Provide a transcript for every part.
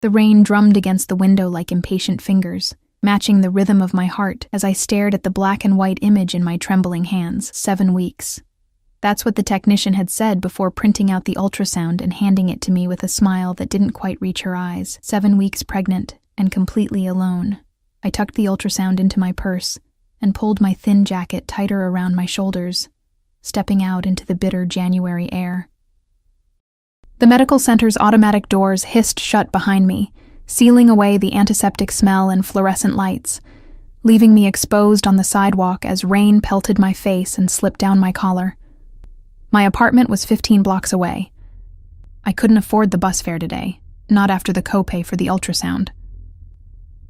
The rain drummed against the window like impatient fingers, matching the rhythm of my heart as I stared at the black and white image in my trembling hands. 7 weeks. That's what the technician had said before printing out the ultrasound and handing it to me with a smile that didn't quite reach her eyes. 7 weeks pregnant and completely alone. I tucked the ultrasound into my purse and pulled my thin jacket tighter around my shoulders, stepping out into the bitter January air. The medical center's automatic doors hissed shut behind me, sealing away the antiseptic smell and fluorescent lights, leaving me exposed on the sidewalk as rain pelted my face and slipped down my collar. My apartment was 15 blocks away. I couldn't afford the bus fare today, not after the copay for the ultrasound.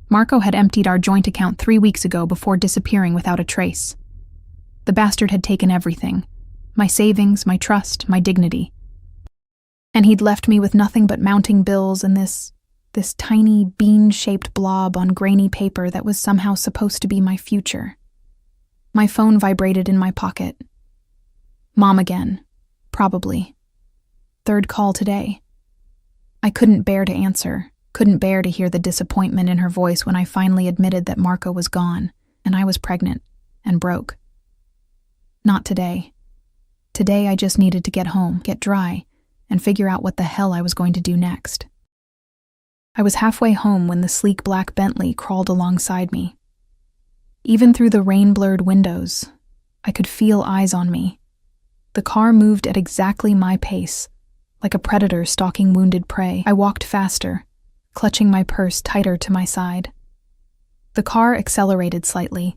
Marco had emptied our joint account 3 weeks ago before disappearing without a trace. The bastard had taken everything, my savings, my trust, my dignity. And he'd left me with nothing but mounting bills and this tiny bean-shaped blob on grainy paper that was somehow supposed to be my future. My phone vibrated in my pocket. Mom again, probably. 3rd call today. I couldn't bear to answer, couldn't bear to hear the disappointment in her voice when I finally admitted that Marco was gone, and I was pregnant, and broke. Not today. Today I just needed to get home, get dry, and figure out what the hell I was going to do next. I was halfway home when the sleek black Bentley crawled alongside me. Even through the rain-blurred windows, I could feel eyes on me. The car moved at exactly my pace, like a predator stalking wounded prey. I walked faster, clutching my purse tighter to my side. The car accelerated slightly,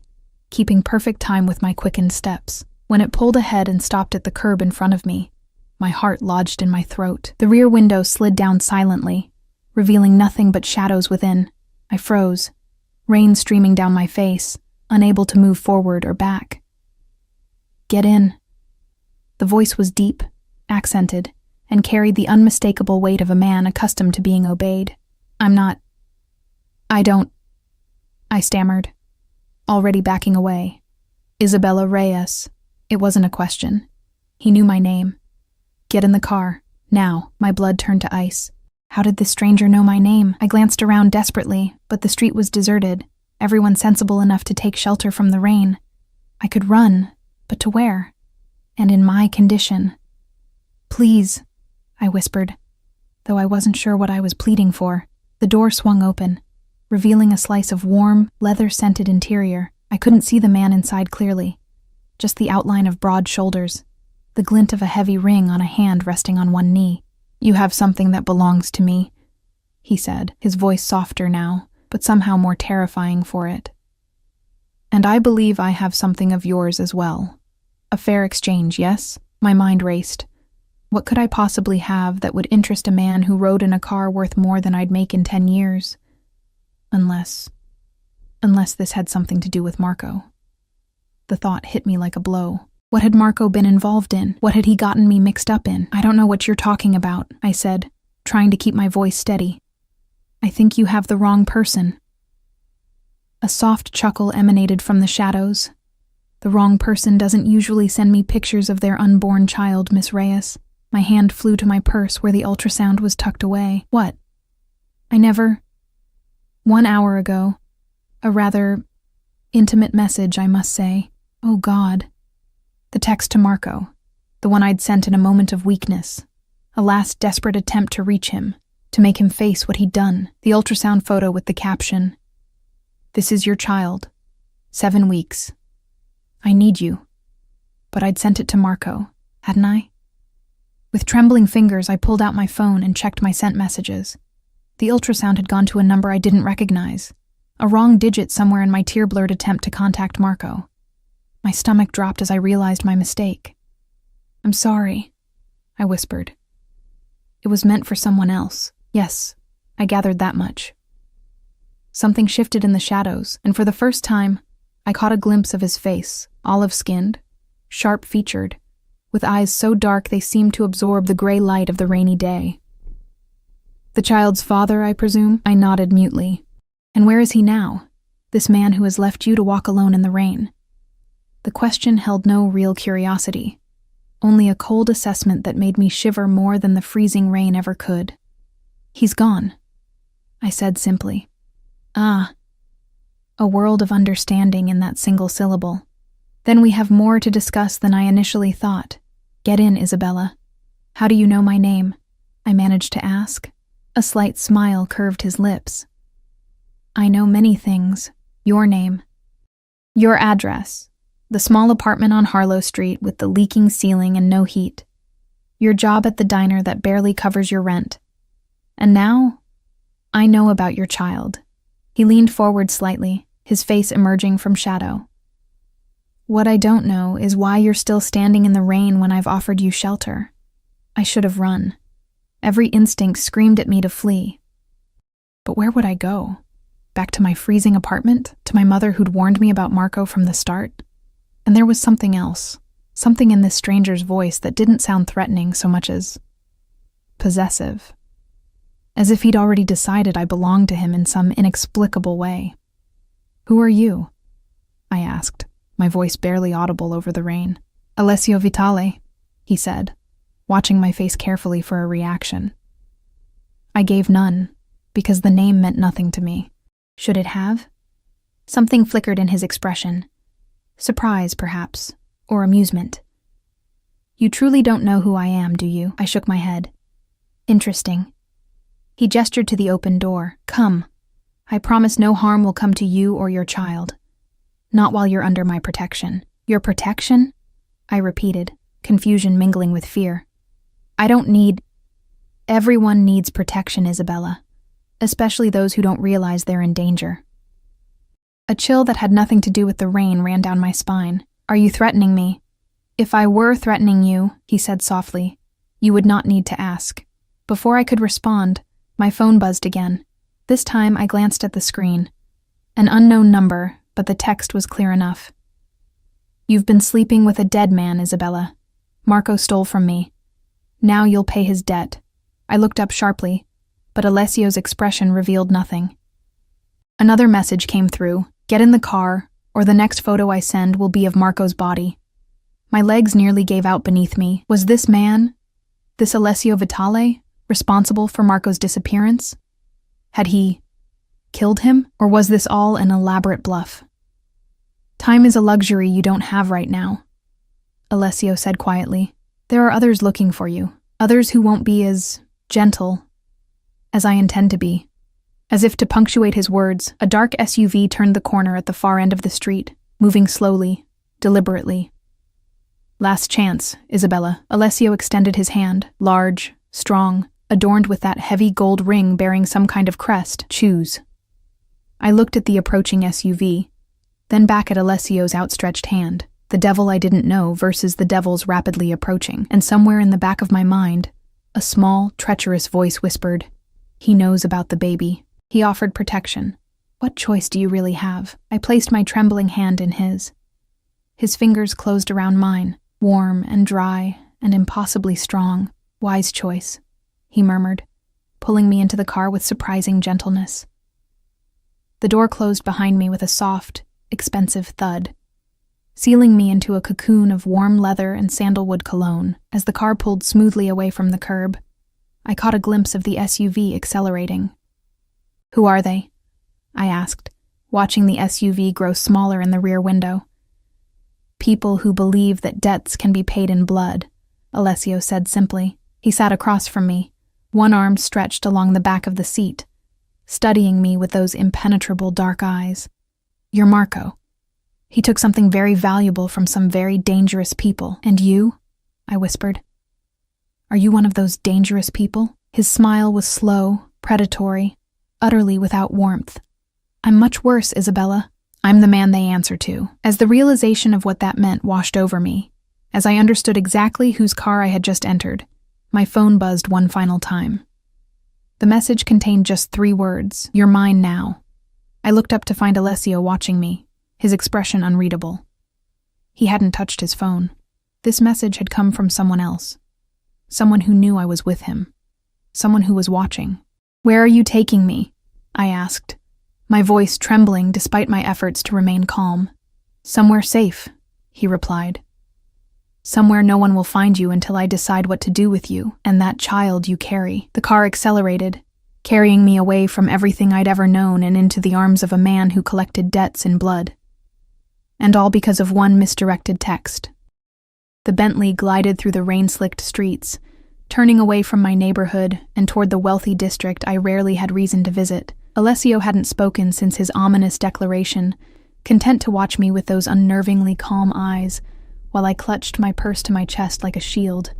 keeping perfect time with my quickened steps. When it pulled ahead and stopped at the curb in front of me, my heart lodged in my throat. The rear window slid down silently, revealing nothing but shadows within. I froze, rain streaming down my face, unable to move forward or back. Get in. The voice was deep, accented, and carried the unmistakable weight of a man accustomed to being obeyed. I stammered, already backing away. Isabella Reyes. It wasn't a question. He knew my name. Get in the car, now. My blood turned to ice. How did this stranger know my name? I glanced around desperately, but the street was deserted, everyone sensible enough to take shelter from the rain. I could run, but to where? And in my condition. Please, I whispered, though I wasn't sure what I was pleading for. The door swung open, revealing a slice of warm, leather-scented interior. I couldn't see the man inside clearly, just the outline of broad shoulders, the glint of a heavy ring on a hand resting on one knee. You have something that belongs to me, he said, his voice softer now, but somehow more terrifying for it. And I believe I have something of yours as well. A fair exchange, yes? My mind raced. What could I possibly have that would interest a man who rode in a car worth more than I'd make in 10 years? Unless this had something to do with Marco. The thought hit me like a blow. What had Marco been involved in? What had he gotten me mixed up in? I don't know what you're talking about, I said, trying to keep my voice steady. I think you have the wrong person. A soft chuckle emanated from the shadows. The wrong person doesn't usually send me pictures of their unborn child, Miss Reyes. My hand flew to my purse where the ultrasound was tucked away. What? 1 hour ago. A rather intimate message, I must say. Oh God. The text to Marco, the one I'd sent in a moment of weakness, a last desperate attempt to reach him, to make him face what he'd done. The ultrasound photo with the caption, "This is your child. 7 weeks. I need you." But I'd sent it to Marco, hadn't I? With trembling fingers, I pulled out my phone and checked my sent messages. The ultrasound had gone to a number I didn't recognize, a wrong digit somewhere in my tear-blurred attempt to contact Marco. My stomach dropped as I realized my mistake. "I'm sorry," I whispered. It was meant for someone else. Yes, I gathered that much. Something shifted in the shadows, and for the first time, I caught a glimpse of his face, olive-skinned, sharp-featured, with eyes so dark they seemed to absorb the gray light of the rainy day. "The child's father, I presume?" I nodded mutely. "And where is he now? This man who has left you to walk alone in the rain?" The question held no real curiosity, only a cold assessment that made me shiver more than the freezing rain ever could. "He's gone," I said simply. Ah. A world of understanding in that single syllable. Then we have more to discuss than I initially thought. Get in, Isabella. How do you know my name? I managed to ask. A slight smile curved his lips. I know many things. Your name. Your address. The small apartment on Harlow Street with the leaking ceiling and no heat. Your job at the diner that barely covers your rent. And now, I know about your child. He leaned forward slightly, his face emerging from shadow. What I don't know is why you're still standing in the rain when I've offered you shelter. I should have run. Every instinct screamed at me to flee. But where would I go? Back to my freezing apartment? To my mother who'd warned me about Marco from the start? And there was something else. Something in this stranger's voice that didn't sound threatening so much as possessive. As if he'd already decided I belonged to him in some inexplicable way. Who are you? I asked, my voice barely audible over the rain. Alessio Vitale, he said, watching my face carefully for a reaction. I gave none, because the name meant nothing to me. Should it have? Something flickered in his expression. Surprise, perhaps, or amusement. You truly don't know who I am, do you? I shook my head. Interesting. He gestured to the open door. Come. I promise no harm will come to you or your child. Not while you're under my protection. Your protection? I repeated, confusion mingling with fear. I don't need... Everyone needs protection, Isabella. Especially those who don't realize they're in danger. A chill that had nothing to do with the rain ran down my spine. Are you threatening me? If I were threatening you, he said softly, you would not need to ask. Before I could respond, my phone buzzed again. This time I glanced at the screen. An unknown number, but the text was clear enough. You've been sleeping with a dead man, Isabella. Marco stole from me. Now you'll pay his debt. I looked up sharply, but Alessio's expression revealed nothing. Another message came through. Get in the car, or the next photo I send will be of Marco's body. My legs nearly gave out beneath me. Was this man, this Alessio Vitale, responsible for Marco's disappearance? Had he killed him, or was this all an elaborate bluff? Time is a luxury you don't have right now, Alessio said quietly. There are others looking for you, others who won't be as gentle as I intend to be. As if to punctuate his words, a dark SUV turned the corner at the far end of the street, moving slowly, deliberately. Last chance, Isabella. Alessio extended his hand, large, strong, adorned with that heavy gold ring bearing some kind of crest. Choose. I looked at the approaching SUV, then back at Alessio's outstretched hand, the devil I didn't know versus the devils rapidly approaching, and somewhere in the back of my mind, a small, treacherous voice whispered, he knows about the baby. He offered protection. What choice do you really have? I placed my trembling hand in his. His fingers closed around mine, warm and dry and impossibly strong. Wise choice, he murmured, pulling me into the car with surprising gentleness. The door closed behind me with a soft, expensive thud, sealing me into a cocoon of warm leather and sandalwood cologne. As the car pulled smoothly away from the curb, I caught a glimpse of the SUV accelerating. Who are they? I asked, watching the SUV grow smaller in the rear window. People who believe that debts can be paid in blood, Alessio said simply. He sat across from me, one arm stretched along the back of the seat, studying me with those impenetrable dark eyes. You're Marco. He took something very valuable from some very dangerous people. And you? I whispered. Are you one of those dangerous people? His smile was slow, predatory, utterly without warmth. I'm much worse, Isabella. I'm the man they answer to. As the realization of what that meant washed over me, as I understood exactly whose car I had just entered, my phone buzzed one final time. The message contained just 3 words, you're mine now. I looked up to find Alessio watching me, his expression unreadable. He hadn't touched his phone. This message had come from someone else. Someone who knew I was with him. Someone who was watching. Where are you taking me? I asked, my voice trembling despite my efforts to remain calm. Somewhere safe, he replied. Somewhere no one will find you until I decide what to do with you and that child you carry. The car accelerated, carrying me away from everything I'd ever known and into the arms of a man who collected debts in blood. And all because of one misdirected text. The Bentley glided through the rain-slicked streets, turning away from my neighborhood and toward the wealthy district I rarely had reason to visit. Alessio hadn't spoken since his ominous declaration, content to watch me with those unnervingly calm eyes, while I clutched my purse to my chest like a shield.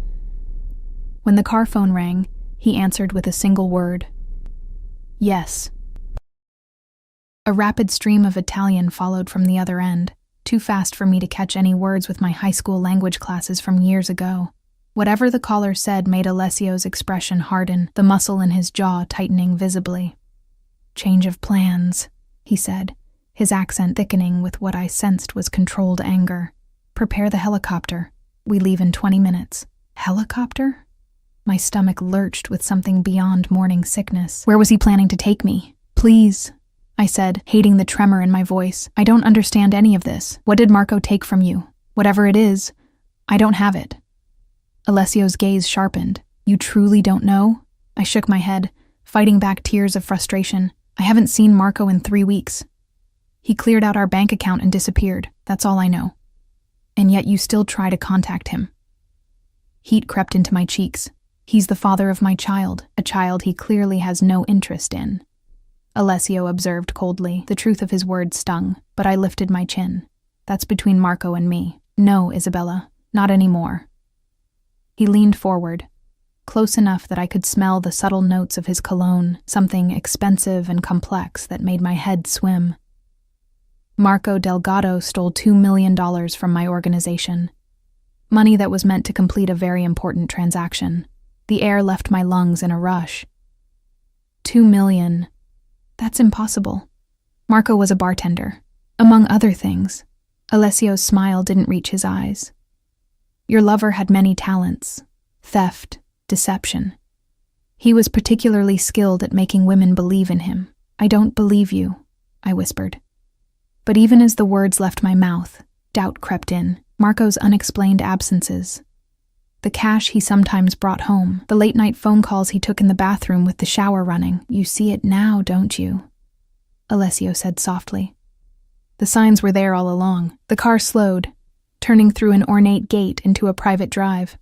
When the car phone rang, he answered with a single word. Yes. A rapid stream of Italian followed from the other end, too fast for me to catch any words with my high school language classes from years ago. Whatever the caller said made Alessio's expression harden, the muscle in his jaw tightening visibly. Change of plans, he said, his accent thickening with what I sensed was controlled anger. Prepare the helicopter. We leave in 20 minutes. Helicopter? My stomach lurched with something beyond morning sickness. Where was he planning to take me? Please, I said, hating the tremor in my voice. I don't understand any of this. What did Marco take from you? Whatever it is, I don't have it. Alessio's gaze sharpened. You truly don't know? I shook my head, fighting back tears of frustration. I haven't seen Marco in 3 weeks. He cleared out our bank account and disappeared. That's all I know. And yet you still try to contact him. Heat crept into my cheeks. He's the father of my child, a child he clearly has no interest in. Alessio observed coldly. The truth of his words stung, but I lifted my chin. That's between Marco and me. No, Isabella, not anymore. He leaned forward, close enough that I could smell the subtle notes of his cologne, something expensive and complex that made my head swim. Marco Delgado stole $2 million from my organization. Money that was meant to complete a very important transaction. The air left my lungs in a rush. $2 million. That's impossible. Marco was a bartender, among other things. Alessio's smile didn't reach his eyes. Your lover had many talents. Theft, deception. He was particularly skilled at making women believe in him. I don't believe you, I whispered. But even as the words left my mouth, doubt crept in. Marco's unexplained absences. The cash he sometimes brought home, the late-night phone calls he took in the bathroom with the shower running. You see it now, don't you? Alessio said softly. The signs were there all along. The car slowed, turning through an ornate gate into a private drive.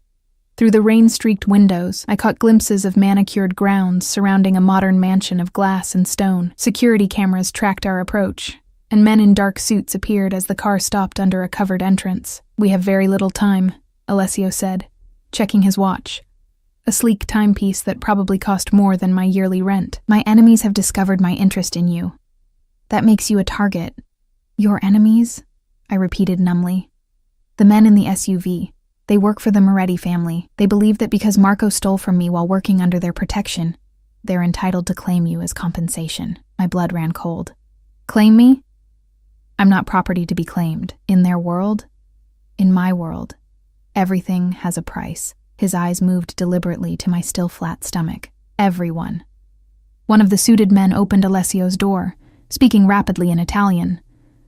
Through the rain-streaked windows, I caught glimpses of manicured grounds surrounding a modern mansion of glass and stone. Security cameras tracked our approach, and men in dark suits appeared as the car stopped under a covered entrance. We have very little time, Alessio said, checking his watch. A sleek timepiece that probably cost more than my yearly rent. My enemies have discovered my interest in you. That makes you a target. Your enemies? I repeated numbly. The men in the SUV. They work for the Moretti family. They believe that because Marco stole from me while working under their protection, they're entitled to claim you as compensation. My blood ran cold. Claim me? I'm not property to be claimed. In their world? In my world. Everything has a price. His eyes moved deliberately to my still flat stomach. Everyone. One of the suited men opened Alessio's door, speaking rapidly in Italian.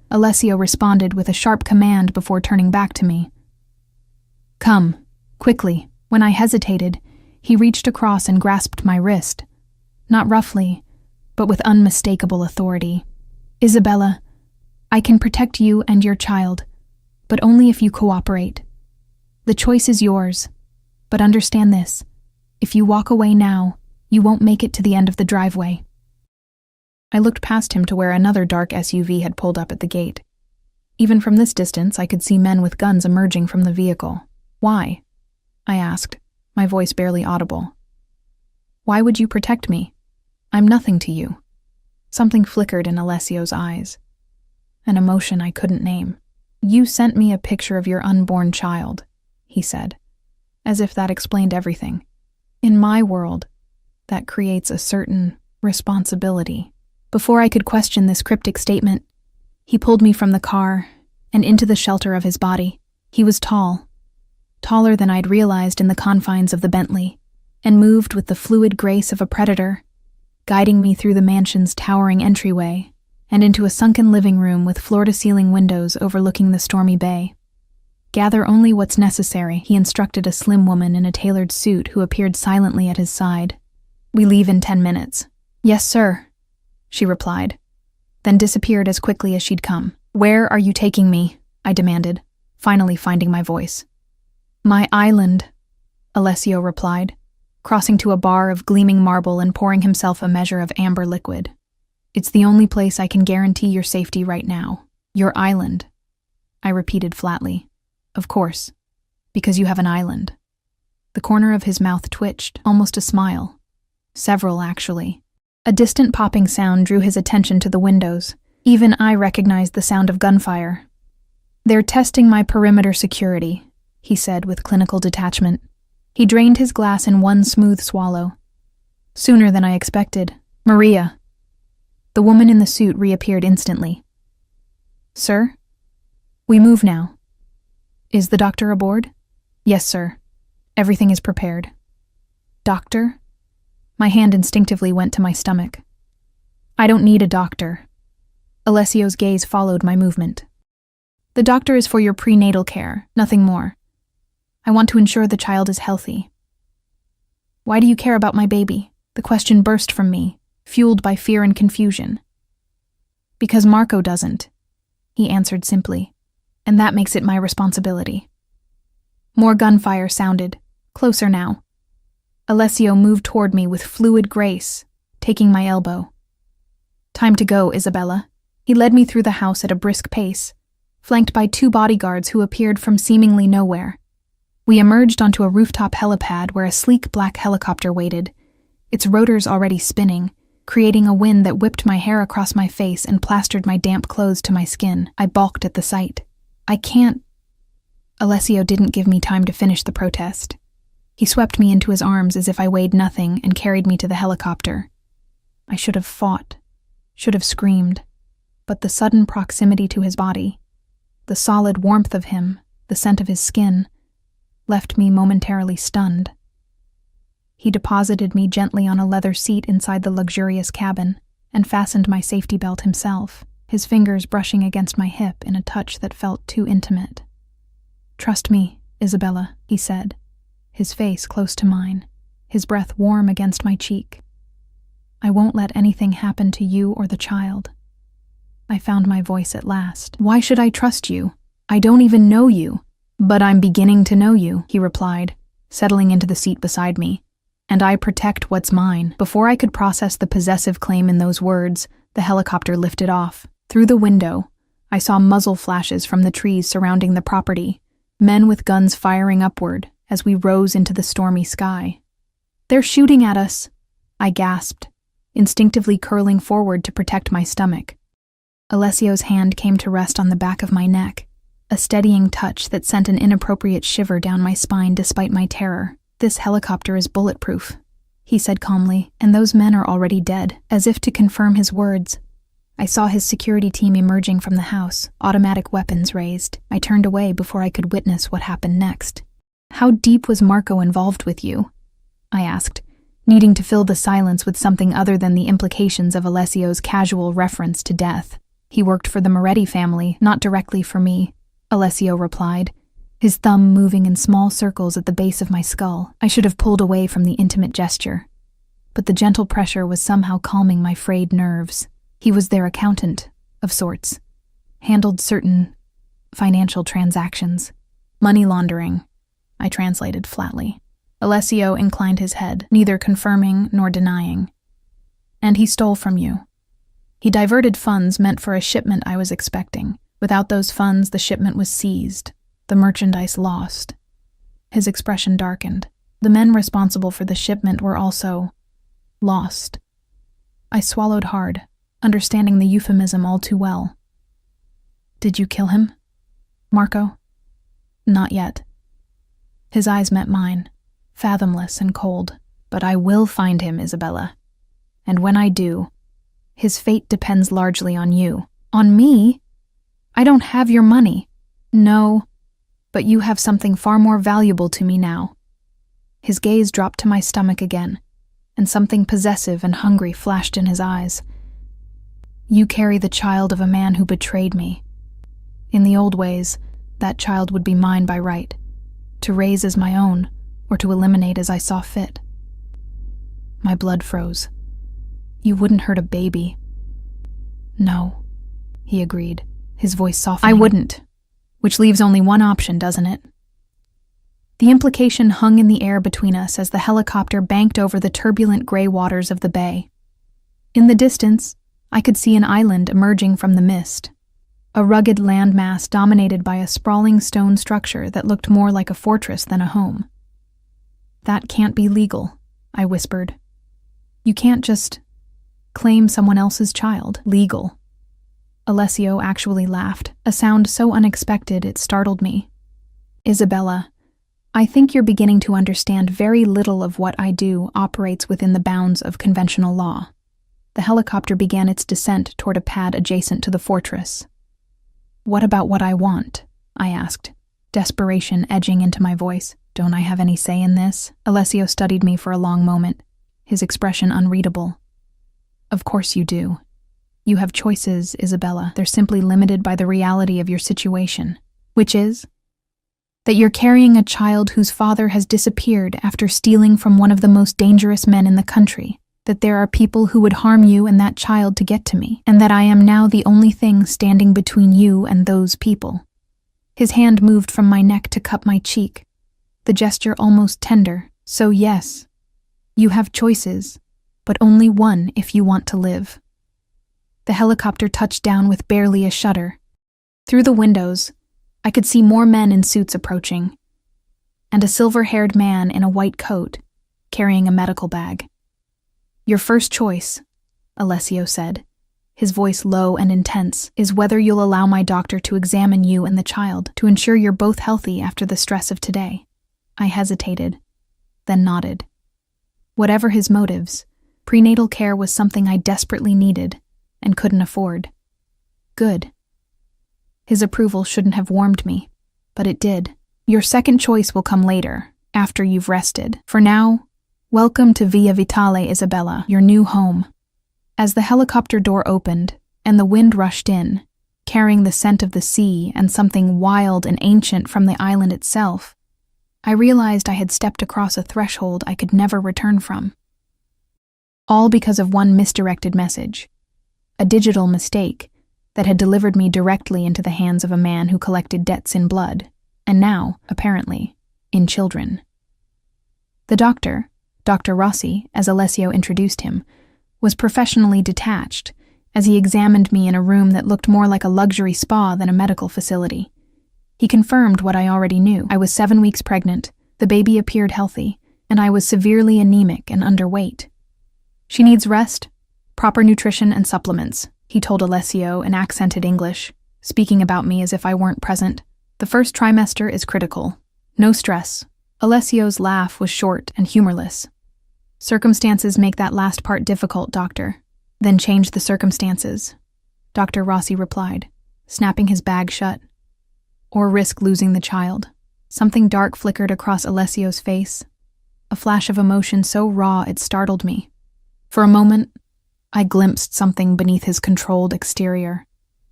Alessio responded with a sharp command before turning back to me. Come, quickly. When I hesitated, he reached across and grasped my wrist. Not roughly, but with unmistakable authority. Isabella, I can protect you and your child, but only if you cooperate. The choice is yours, but understand this. If you walk away now, you won't make it to the end of the driveway. I looked past him to where another dark SUV had pulled up at the gate. Even from this distance, I could see men with guns emerging from the vehicle. Why? I asked, my voice barely audible. Why would you protect me? I'm nothing to you. Something flickered in Alessio's eyes. An emotion I couldn't name. You sent me a picture of your unborn child, he said, as if that explained everything. In my world, that creates a certain responsibility. Before I could question this cryptic statement, he pulled me from the car and into the shelter of his body. He was tall, taller than I'd realized in the confines of the Bentley, and moved with the fluid grace of a predator, guiding me through the mansion's towering entryway and into a sunken living room with floor-to-ceiling windows overlooking the stormy bay. Gather only what's necessary, he instructed a slim woman in a tailored suit who appeared silently at his side. We leave in 10 minutes. Yes, sir, she replied, then disappeared as quickly as she'd come. Where are you taking me? I demanded, finally finding my voice. My island, Alessio replied, crossing to a bar of gleaming marble and pouring himself a measure of amber liquid. It's the only place I can guarantee your safety right now. Your island, I repeated flatly. Of course, because you have an island. The corner of his mouth twitched, almost a smile. Several, actually. A distant popping sound drew his attention to the windows. Even I recognized the sound of gunfire. They're testing my perimeter security, he said with clinical detachment. He drained his glass in one smooth swallow. Sooner than I expected. Maria. The woman in the suit reappeared instantly. Sir? We move now. Is the doctor aboard? Yes, sir. Everything is prepared. Doctor? My hand instinctively went to my stomach. I don't need a doctor. Alessio's gaze followed my movement. The doctor is for your prenatal care, nothing more. I want to ensure the child is healthy. Why do you care about my baby? The question burst from me, fueled by fear and confusion. Because Marco doesn't, he answered simply, and that makes it my responsibility. More gunfire sounded, closer now. Alessio moved toward me with fluid grace, taking my elbow. Time to go, Isabella. He led me through the house at a brisk pace, flanked by 2 bodyguards who appeared from seemingly nowhere. We emerged onto a rooftop helipad where a sleek black helicopter waited, its rotors already spinning, creating a wind that whipped my hair across my face and plastered my damp clothes to my skin. I balked at the sight. I can't. Alessio didn't give me time to finish the protest. He swept me into his arms as if I weighed nothing and carried me to the helicopter. I should have fought, should have screamed, but the sudden proximity to his body, the solid warmth of him, the scent of his skin, left me momentarily stunned. He deposited me gently on a leather seat inside the luxurious cabin and fastened my safety belt himself, his fingers brushing against my hip in a touch that felt too intimate. Trust me, Isabella, he said, his face close to mine, his breath warm against my cheek. I won't let anything happen to you or the child. I found my voice at last. Why should I trust you? I don't even know you. But I'm beginning to know you, he replied, settling into the seat beside me. And I protect what's mine. Before I could process the possessive claim in those words, the helicopter lifted off. Through the window, I saw muzzle flashes from the trees surrounding the property, men with guns firing upward as we rose into the stormy sky. They're shooting at us, I gasped, instinctively curling forward to protect my stomach. Alessio's hand came to rest on the back of my neck, a steadying touch that sent an inappropriate shiver down my spine despite my terror. This helicopter is bulletproof, he said calmly, and those men are already dead. As if to confirm his words, I saw his security team emerging from the house, automatic weapons raised. I turned away before I could witness what happened next. How deep was Marco involved with you? I asked, needing to fill the silence with something other than the implications of Alessio's casual reference to death. He worked for the Moretti family, not directly for me, Alessio replied, his thumb moving in small circles at the base of my skull. I should have pulled away from the intimate gesture, but the gentle pressure was somehow calming my frayed nerves. He was their accountant, of sorts, handled certain financial transactions. Money laundering, I translated flatly. Alessio inclined his head, neither confirming nor denying. And he stole from you. He diverted funds meant for a shipment I was expecting. Without those funds, the shipment was seized, the merchandise lost. His expression darkened. The men responsible for the shipment were also lost. I swallowed hard, understanding the euphemism all too well. Did you kill him, Marco? Not yet. His eyes met mine, fathomless and cold. But I will find him, Isabella. And when I do, his fate depends largely on you. On me? I don't have your money. No, but you have something far more valuable to me now. His gaze dropped to my stomach again, and something possessive and hungry flashed in his eyes. You carry the child of a man who betrayed me. In the old ways, that child would be mine by right, to raise as my own, or to eliminate as I saw fit. My blood froze. You wouldn't hurt a baby. No, he agreed, his voice softening. I wouldn't, which leaves only one option, doesn't it? The implication hung in the air between us as the helicopter banked over the turbulent gray waters of the bay. In the distance, I could see an island emerging from the mist, a rugged landmass dominated by a sprawling stone structure that looked more like a fortress than a home. That can't be legal, I whispered. You can't just claim someone else's child. Legal. Alessio actually laughed, a sound so unexpected it startled me. Isabella, I think you're beginning to understand very little of what I do operates within the bounds of conventional law. The helicopter began its descent toward a pad adjacent to the fortress. What about what I want? I asked, desperation edging into my voice. Don't I have any say in this? Alessio studied me for a long moment, his expression unreadable. Of course you do. You have choices, Isabella. They're simply limited by the reality of your situation, which is that you're carrying a child whose father has disappeared after stealing from one of the most dangerous men in the country, that there are people who would harm you and that child to get to me, and that I am now the only thing standing between you and those people. His hand moved from my neck to cup my cheek, the gesture almost tender. So yes, you have choices, but only one if you want to live. The helicopter touched down with barely a shudder. Through the windows, I could see more men in suits approaching, and a silver-haired man in a white coat, carrying a medical bag. Your first choice, Alessio said, his voice low and intense, is whether you'll allow my doctor to examine you and the child to ensure you're both healthy after the stress of today. I hesitated, then nodded. Whatever his motives, prenatal care was something I desperately needed and couldn't afford. Good. His approval shouldn't have warmed me, but it did. Your second choice will come later, after you've rested. For now, welcome to Via Vitale, Isabella, your new home. As the helicopter door opened and the wind rushed in, carrying the scent of the sea and something wild and ancient from the island itself, I realized I had stepped across a threshold I could never return from. All because of one misdirected message, a digital mistake that had delivered me directly into the hands of a man who collected debts in blood, and now, apparently, in children. The doctor, Dr. Rossi, as Alessio introduced him, was professionally detached as he examined me in a room that looked more like a luxury spa than a medical facility. He confirmed what I already knew. I was 7 weeks pregnant, the baby appeared healthy, and I was severely anemic and underweight. She needs rest, proper nutrition, and supplements, he told Alessio in accented English, speaking about me as if I weren't present. The first trimester is critical. No stress. Alessio's laugh was short and humorless. Circumstances make that last part difficult, doctor. Then change the circumstances, Dr. Rossi replied, snapping his bag shut. Or risk losing the child. Something dark flickered across Alessio's face, a flash of emotion so raw it startled me. For a moment, I glimpsed something beneath his controlled exterior,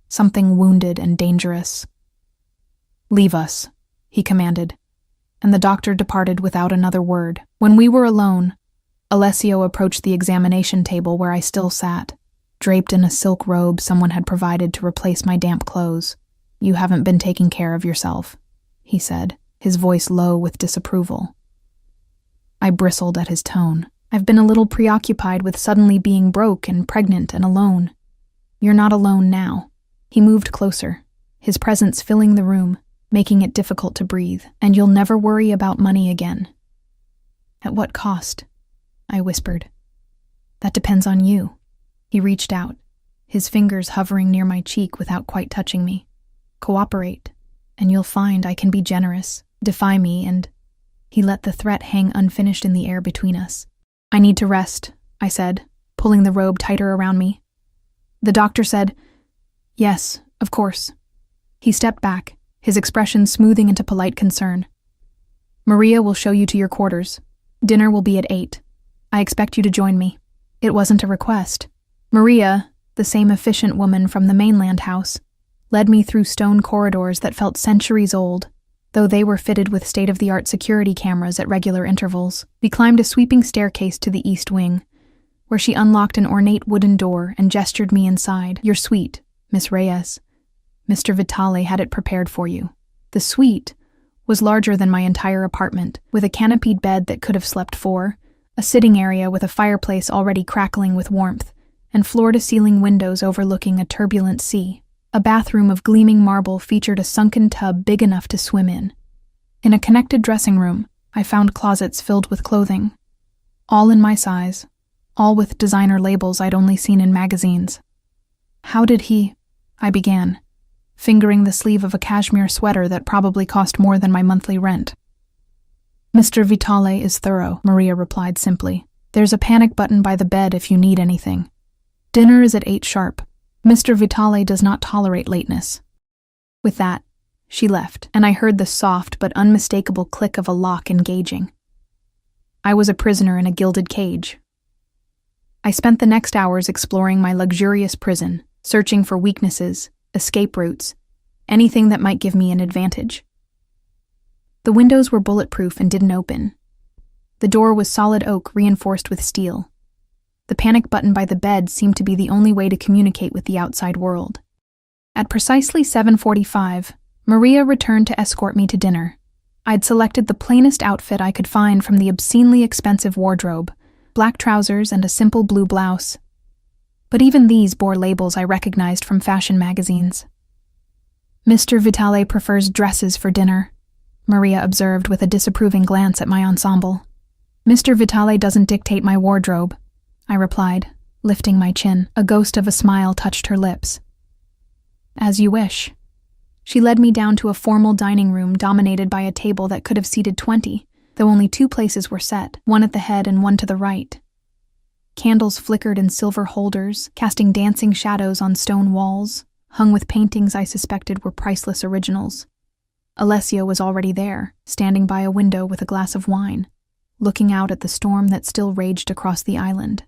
something wounded and dangerous. Leave us, he commanded, and the doctor departed without another word. When we were alone, Alessio approached the examination table where I still sat, draped in a silk robe someone had provided to replace my damp clothes. You haven't been taking care of yourself, he said, his voice low with disapproval. I bristled at his tone. I've been a little preoccupied with suddenly being broke and pregnant and alone. You're not alone now. He moved closer, his presence filling the room, making it difficult to breathe. And you'll never worry about money again. At what cost? I whispered. That depends on you. He reached out, his fingers hovering near my cheek without quite touching me. Cooperate, and you'll find I can be generous. Defy me, and... He let the threat hang unfinished in the air between us. I need to rest, I said, pulling the robe tighter around me. The doctor said, yes, of course. He stepped back, his expression smoothing into polite concern. Maria will show you to your quarters. Dinner will be at 8. I expect you to join me. It wasn't a request. Maria, the same efficient woman from the mainland house, led me through stone corridors that felt centuries old, though they were fitted with state-of-the-art security cameras at regular intervals. We climbed a sweeping staircase to the east wing, where she unlocked an ornate wooden door and gestured me inside. "Your suite, Miss Reyes. Mr. Vitale had it prepared for you." The suite was larger than my entire apartment, with a canopied bed that could have slept four, a sitting area with a fireplace already crackling with warmth, and floor-to-ceiling windows overlooking a turbulent sea. A bathroom of gleaming marble featured a sunken tub big enough to swim in. In a connected dressing room, I found closets filled with clothing, all in my size, all with designer labels I'd only seen in magazines. "How did he?" I began, fingering the sleeve of a cashmere sweater that probably cost more than my monthly rent. "Mr. Vitale is thorough," Maria replied simply. "There's a panic button by the bed if you need anything. Dinner is at 8 sharp. Mr. Vitale does not tolerate lateness." With that, she left, and I heard the soft but unmistakable click of a lock engaging. I was a prisoner in a gilded cage. I spent the next hours exploring my luxurious prison, searching for weaknesses, escape routes, anything that might give me an advantage. The windows were bulletproof and didn't open. The door was solid oak reinforced with steel. The panic button by the bed seemed to be the only way to communicate with the outside world. At precisely 7:45, Maria returned to escort me to dinner. I'd selected the plainest outfit I could find from the obscenely expensive wardrobe, black trousers and a simple blue blouse. But even these bore labels I recognized from fashion magazines. "Mr. Vitale prefers dresses for dinner," Maria observed with a disapproving glance at my ensemble. "Mr. Vitale doesn't dictate my wardrobe," I replied, lifting my chin. A ghost of a smile touched her lips. "As you wish." She led me down to a formal dining room dominated by a table that could have seated 20, though only 2 places were set, one at the head and one to the right. Candles flickered in silver holders, casting dancing shadows on stone walls, hung with paintings I suspected were priceless originals. Alessio was already there, standing by a window with a glass of wine, looking out at the storm that still raged across the island.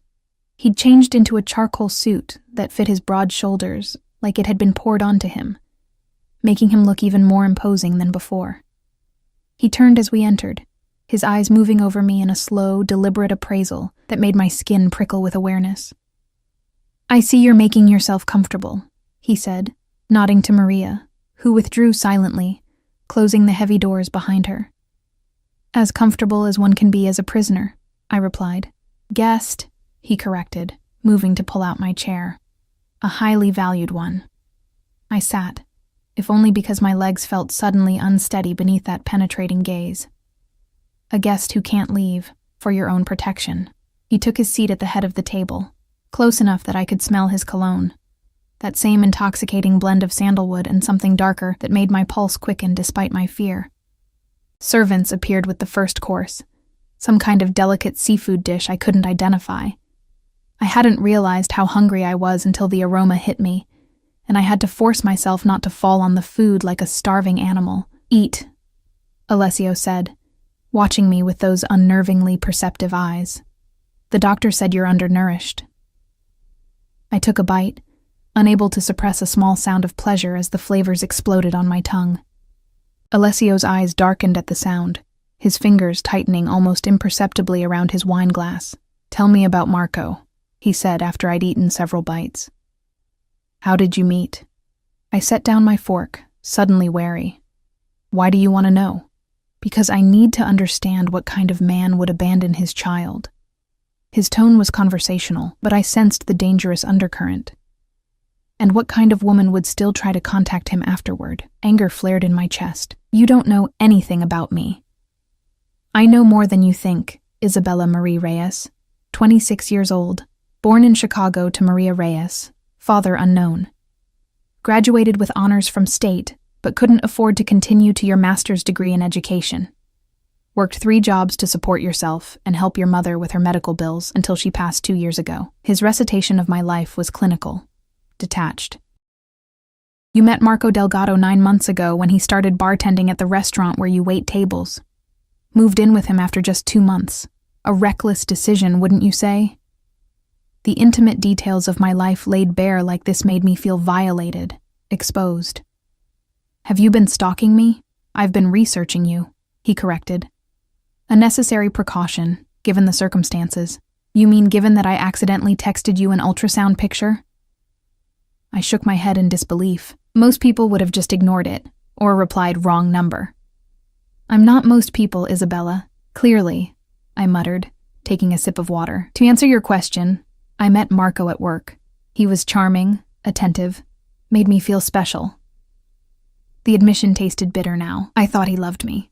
He'd changed into a charcoal suit that fit his broad shoulders like it had been poured onto him, making him look even more imposing than before. He turned as we entered, his eyes moving over me in a slow, deliberate appraisal that made my skin prickle with awareness. "I see you're making yourself comfortable," he said, nodding to Maria, who withdrew silently, closing the heavy doors behind her. "As comfortable as one can be as a prisoner," I replied. "Guest," he corrected, moving to pull out my chair. "A highly valued one." I sat, if only because my legs felt suddenly unsteady beneath that penetrating gaze. "A guest who can't leave, for your own protection." He took his seat at the head of the table, close enough that I could smell his cologne, that same intoxicating blend of sandalwood and something darker that made my pulse quicken despite my fear. Servants appeared with the first course, some kind of delicate seafood dish I couldn't identify. I hadn't realized how hungry I was until the aroma hit me, and I had to force myself not to fall on the food like a starving animal. "Eat," Alessio said, watching me with those unnervingly perceptive eyes. "The doctor said you're undernourished." I took a bite, unable to suppress a small sound of pleasure as the flavors exploded on my tongue. Alessio's eyes darkened at the sound, his fingers tightening almost imperceptibly around his wine glass. "Tell me about Marco," he said after I'd eaten several bites. "How did you meet?" I set down my fork, suddenly wary. "Why do you want to know?" "Because I need to understand what kind of man would abandon his child." His tone was conversational, but I sensed the dangerous undercurrent. "And what kind of woman would still try to contact him afterward?" Anger flared in my chest. "You don't know anything about me." "I know more than you think," Isabella Marie Reyes, 26 years old, born in Chicago to Maria Reyes, father unknown. Graduated with honors from state, but couldn't afford to continue to your master's degree in education. Worked 3 jobs to support yourself and help your mother with her medical bills until she passed 2 years ago. His recitation of my life was clinical, detached. "You met Marco Delgado 9 months ago when he started bartending at the restaurant where you wait tables. Moved in with him after just 2 months. A reckless decision, wouldn't you say?" The intimate details of my life laid bare like this made me feel violated, exposed. "Have you been stalking me?" "I've been researching you," he corrected. A necessary precaution, given the circumstances. You mean given that I accidentally texted you an ultrasound picture? I shook my head in disbelief. Most people would have just ignored it, or replied wrong number. I'm not most people, Isabella. Clearly, I muttered, taking a sip of water. To answer your question, I met Marco at work. He was charming, attentive, made me feel special. The admission tasted bitter now. I thought he loved me.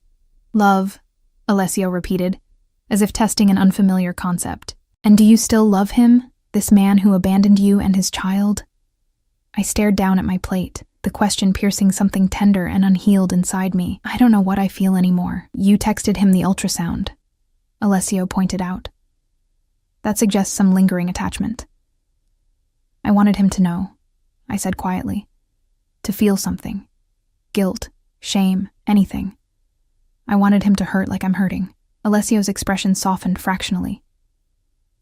Love, Alessio repeated, as if testing an unfamiliar concept. And do you still love him, this man who abandoned you and his child? I stared down at my plate, the question piercing something tender and unhealed inside me. I don't know what I feel anymore. You texted him the ultrasound, Alessio pointed out. That suggests some lingering attachment. I wanted him to know, I said quietly. To feel something. Guilt, shame, anything. I wanted him to hurt like I'm hurting. Alessio's expression softened fractionally.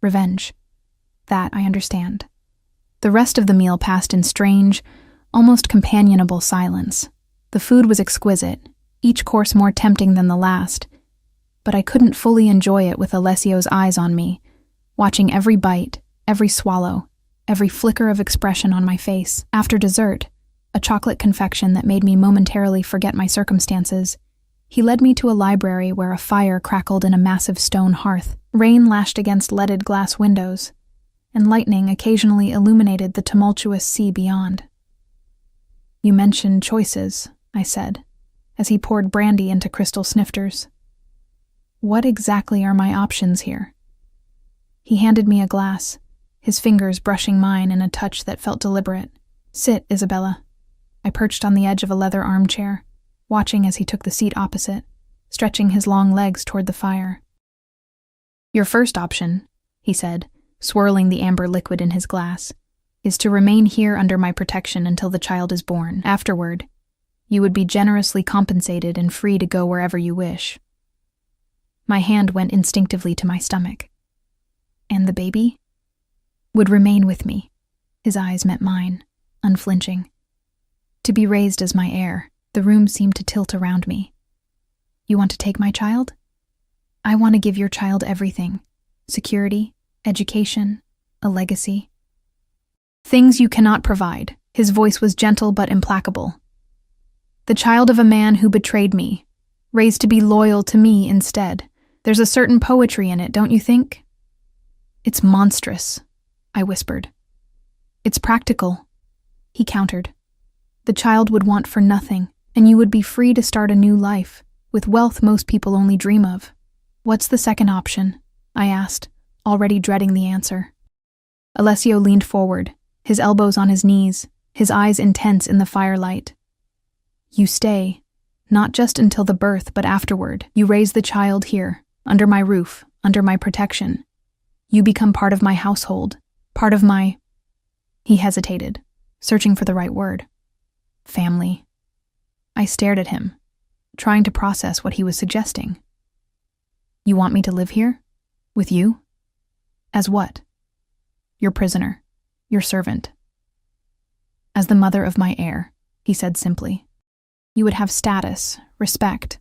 Revenge. That I understand. The rest of the meal passed in strange, almost companionable silence. The food was exquisite, each course more tempting than the last, but I couldn't fully enjoy it with Alessio's eyes on me, watching every bite, every swallow, every flicker of expression on my face. After dessert, a chocolate confection that made me momentarily forget my circumstances, he led me to a library where a fire crackled in a massive stone hearth. Rain lashed against leaded glass windows, and lightning occasionally illuminated the tumultuous sea beyond. You mentioned choices, I said, as he poured brandy into crystal snifters. What exactly are my options here? He handed me a glass, his fingers brushing mine in a touch that felt deliberate. Sit, Isabella. I perched on the edge of a leather armchair, watching as he took the seat opposite, stretching his long legs toward the fire. Your first option, he said, swirling the amber liquid in his glass, is to remain here under my protection until the child is born. Afterward, you would be generously compensated and free to go wherever you wish. My hand went instinctively to my stomach. And the baby? Would remain with me. His eyes met mine, unflinching. To be raised as my heir. The room seemed to tilt around me. You want to take my child? I want to give your child everything. Security, education, a legacy. Things you cannot provide. His voice was gentle but implacable. The child of a man who betrayed me, raised to be loyal to me instead. There's a certain poetry in it, don't you think? It's monstrous, I whispered. It's practical, he countered. The child would want for nothing, and you would be free to start a new life, with wealth most people only dream of. What's the second option? I asked, already dreading the answer. Alessio leaned forward, his elbows on his knees, his eyes intense in the firelight. You stay, not just until the birth, but afterward. You raise the child here, under my roof, under my protection. You become part of my household, part of my... He hesitated, searching for the right word. Family. I stared at him, trying to process what he was suggesting. You want me to live here? With you? As what? Your prisoner, your servant. As the mother of my heir, he said simply. You would have status, respect,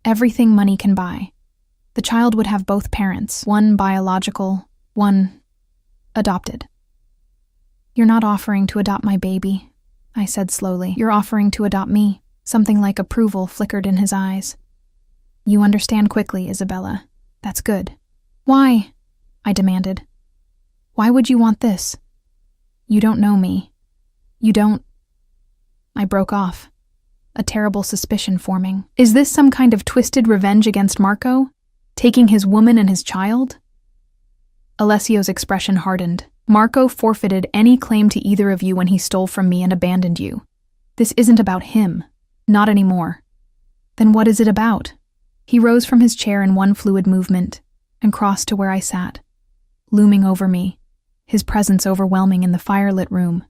everything money can buy. The child would have both parents, one biological, one adopted. You're not offering to adopt my baby, I said slowly. You're offering to adopt me. Something like approval flickered in his eyes. You understand quickly, Isabella. That's good. Why? I demanded. Why would you want this? You don't know me. You don't... I broke off, a terrible suspicion forming. Is this some kind of twisted revenge against Marco? Taking his woman and his child? Alessio's expression hardened. Marco forfeited any claim to either of you when he stole from me and abandoned you. This isn't about him. Not anymore. Then what is it about? He rose from his chair in one fluid movement and crossed to where I sat, looming over me, his presence overwhelming in the firelit room.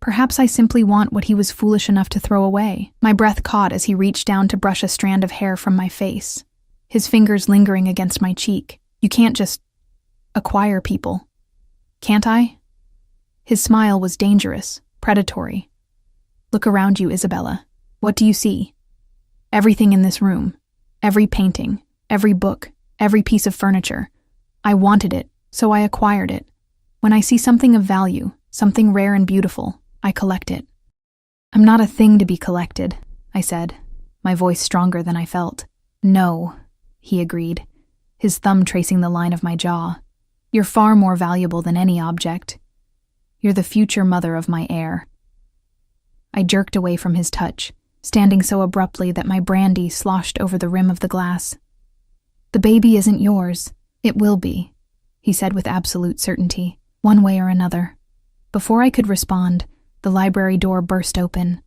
Perhaps I simply want what he was foolish enough to throw away. My breath caught as he reached down to brush a strand of hair from my face, his fingers lingering against my cheek. You can't just acquire people. Can't I? His smile was dangerous, predatory. Look around you, Isabella. What do you see? Everything in this room. Every painting, every book, every piece of furniture. I wanted it, So I acquired it. When I see something of value, something rare and beautiful, I collect it. I'm not a thing to be collected, I said, my voice stronger than I felt. No, he agreed, his thumb tracing the line of my jaw. You're far more valuable than any object. You're the future mother of my heir. I jerked away from his touch, standing so abruptly that my brandy sloshed over the rim of the glass. The baby isn't yours. It will be, he said with absolute certainty, one way or another. Before I could respond, the library door burst open.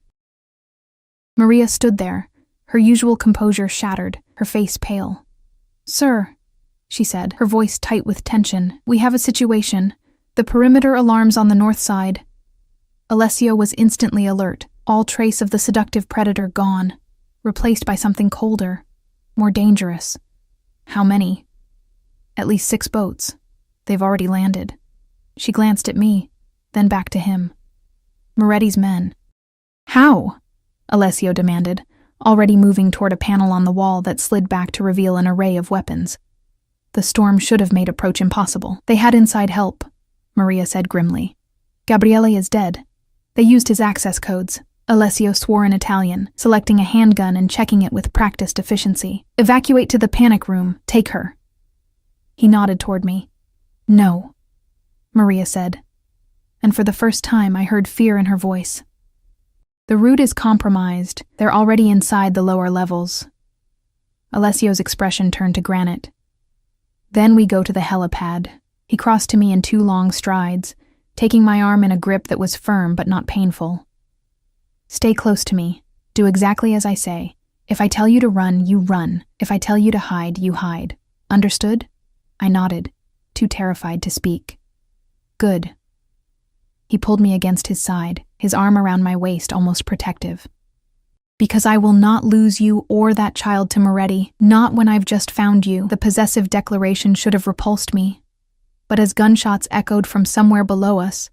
Maria stood there, her usual composure shattered, her face pale. "Sir," she said, her voice tight with tension, "we have a situation. The perimeter alarms on the north side." Alessio was instantly alert, all trace of the seductive predator gone, replaced by something colder, more dangerous. How many? At least 6 boats. They've already landed. She glanced at me, then back to him. Moretti's men. How? Alessio demanded, already moving toward a panel on the wall that slid back to reveal an array of weapons. The storm should have made approach impossible. They had inside help, Maria said grimly. Gabriele is dead. They used his access codes. Alessio swore in Italian, selecting a handgun and checking it with practiced efficiency. Evacuate to the panic room. Take her. He nodded toward me. No, Maria said. And for the first time I heard fear in her voice. The route is compromised. They're already inside the lower levels. Alessio's expression turned to granite. Then we go to the helipad. He crossed to me in 2 long strides, taking my arm in a grip that was firm but not painful. Stay close to me. Do exactly as I say. If I tell you to run, you run. If I tell you to hide, you hide. Understood? I nodded, too terrified to speak. Good. He pulled me against his side, his arm around my waist almost protective. Because I will not lose you or that child to Moretti, not when I've just found you. The possessive declaration should have repulsed me. But as gunshots echoed from somewhere below us,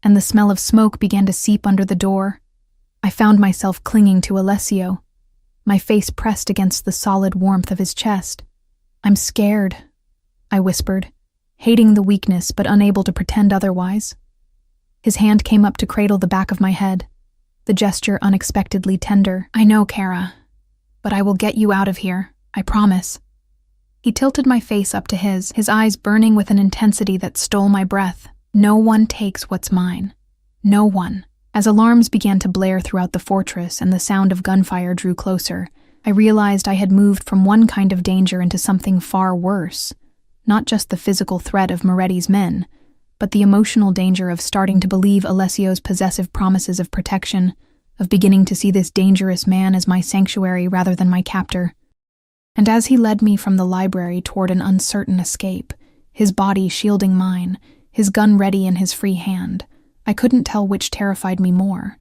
and the smell of smoke began to seep under the door, I found myself clinging to Alessio, my face pressed against the solid warmth of his chest. I'm scared, I whispered, hating the weakness but unable to pretend otherwise. His hand came up to cradle the back of my head, the gesture unexpectedly tender. I know, Kara, but I will get you out of here, I promise. He tilted my face up to his eyes burning with an intensity that stole my breath. No one takes what's mine. No one. As alarms began to blare throughout the fortress and the sound of gunfire drew closer, I realized I had moved from one kind of danger into something far worse. Not just the physical threat of Moretti's men, but the emotional danger of starting to believe Alessio's possessive promises of protection, of beginning to see this dangerous man as my sanctuary rather than my captor. And as he led me from the library toward an uncertain escape, his body shielding mine, his gun ready in his free hand, I couldn't tell which terrified me more,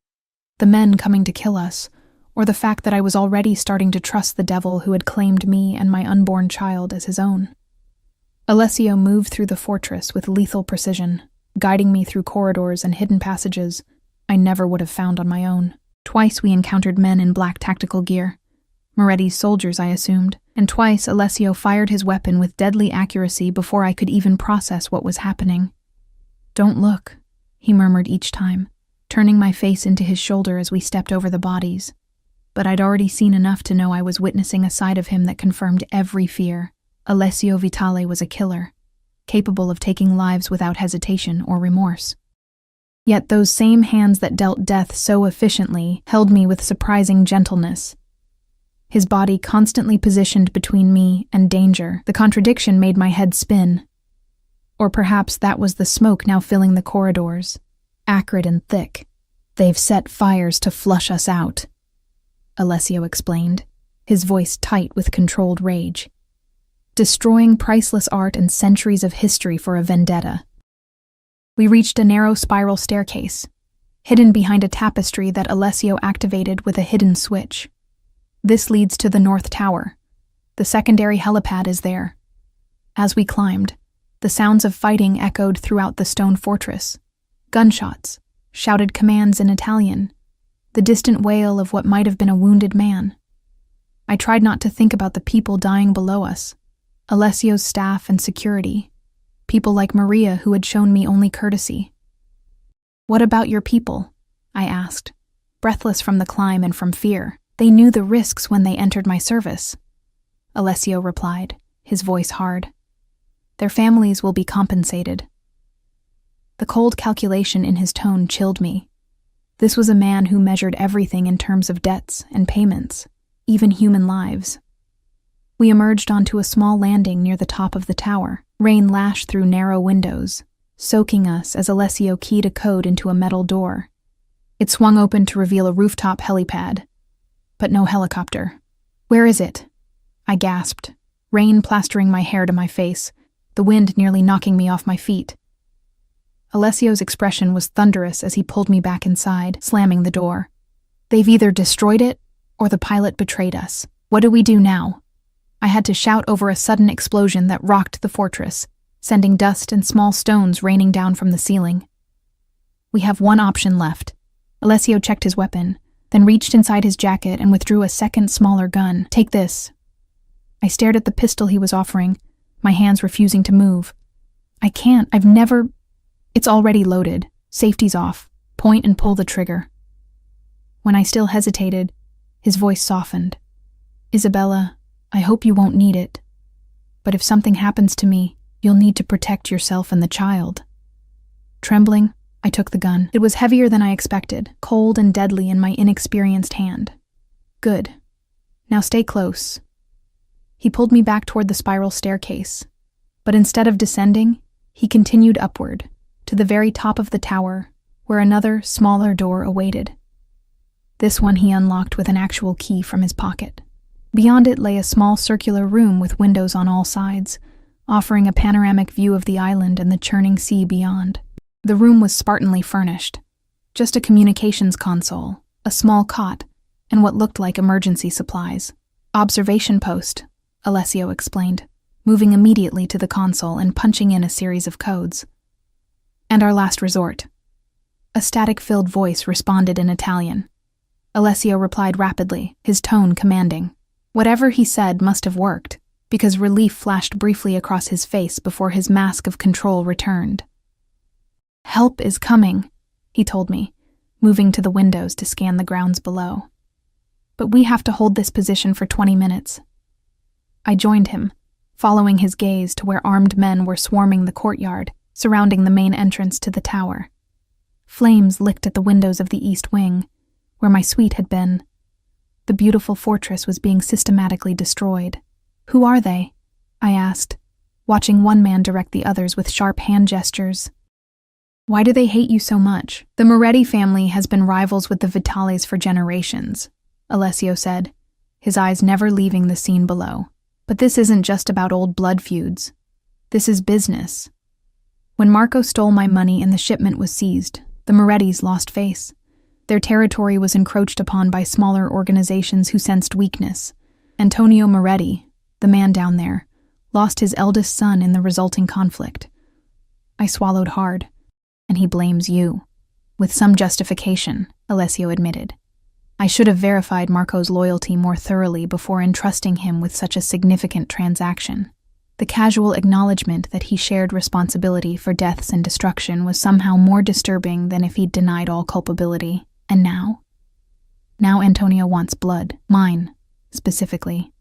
the men coming to kill us, or the fact that I was already starting to trust the devil who had claimed me and my unborn child as his own. Alessio moved through the fortress with lethal precision, guiding me through corridors and hidden passages I never would have found on my own. Twice we encountered men in black tactical gear, Moretti's soldiers, I assumed, and twice Alessio fired his weapon with deadly accuracy before I could even process what was happening. Don't look, he murmured each time, turning my face into his shoulder as we stepped over the bodies. But I'd already seen enough to know I was witnessing a side of him that confirmed every fear. Alessio Vitale was a killer, capable of taking lives without hesitation or remorse. Yet those same hands that dealt death so efficiently held me with surprising gentleness. His body constantly positioned between me and danger. The contradiction made my head spin. Or perhaps that was the smoke now filling the corridors, acrid and thick. They've set fires to flush us out, Alessio explained, his voice tight with controlled rage. Destroying priceless art and centuries of history for a vendetta. We reached a narrow spiral staircase, hidden behind a tapestry that Alessio activated with a hidden switch. This leads to the North Tower. The secondary helipad is there. As we climbed, the sounds of fighting echoed throughout the stone fortress. Gunshots, shouted commands in Italian, the distant wail of what might have been a wounded man. I tried not to think about the people dying below us, Alessio's staff and security, People like Maria who had shown me only courtesy. "What about your people?" I asked, breathless from the climb and from fear. "They knew the risks when they entered my service." Alessio replied, his voice hard. "Their families will be compensated." The cold calculation in his tone chilled me. This was a man who measured everything in terms of debts and payments, even human lives. We emerged onto a small landing near the top of the tower. Rain lashed through narrow windows, soaking us as Alessio keyed a code into a metal door. It swung open to reveal a rooftop helipad, but no helicopter. "Where is it?" I gasped, rain plastering my hair to my face, the wind nearly knocking me off my feet. Alessio's expression was thunderous as he pulled me back inside, slamming the door. "They've either destroyed it, or the pilot betrayed us. What do we do now?" I had to shout over a sudden explosion that rocked the fortress, sending dust and small stones raining down from the ceiling. "We have one option left." Alessio checked his weapon, then reached inside his jacket and withdrew a second, smaller gun. "Take this." I stared at the pistol he was offering, my hands refusing to move. "I can't, I've never—" "It's already loaded. Safety's off. Point and pull the trigger." When I still hesitated, his voice softened. "Isabella, I hope you won't need it. But if something happens to me, you'll need to protect yourself and the child." Trembling, I took the gun. It was heavier than I expected, cold and deadly in my inexperienced hand. "Good. Now stay close." He pulled me back toward the spiral staircase, but instead of descending, he continued upward, to the very top of the tower, where another, smaller door awaited. This one he unlocked with an actual key from his pocket. Beyond it lay a small circular room with windows on all sides, offering a panoramic view of the island and the churning sea beyond. The room was spartanly furnished. Just a communications console, a small cot, and what looked like emergency supplies. "Observation post," Alessio explained, moving immediately to the console and punching in a series of codes. "And our last resort." A static-filled voice responded in Italian. Alessio replied rapidly, his tone commanding. Whatever he said must have worked, because relief flashed briefly across his face before his mask of control returned. "Help is coming," he told me, moving to the windows to scan the grounds below. "But we have to hold this position for 20 minutes. I joined him, following his gaze to where armed men were swarming the courtyard, surrounding the main entrance to the tower. Flames licked at the windows of the east wing, where my suite had been. The beautiful fortress was being systematically destroyed. "Who are they?" I asked, watching one man direct the others with sharp hand gestures. "Why do they hate you so much?" "The Moretti family has been rivals with the Vitalis for generations," Alessio said, his eyes never leaving the scene below. "But this isn't just about old blood feuds. This is business. When Marco stole my money and the shipment was seized, the Morettis lost face. Their territory was encroached upon by smaller organizations who sensed weakness. Antonio Moretti, the man down there, lost his eldest son in the resulting conflict. I swallowed hard. And he blames you." "With some justification," Alessio admitted. "I should have verified Marco's loyalty more thoroughly before entrusting him with such a significant transaction." The casual acknowledgement that he shared responsibility for deaths and destruction was somehow more disturbing than if he'd denied all culpability. "And now?" "Now Antonio wants blood. Mine, specifically."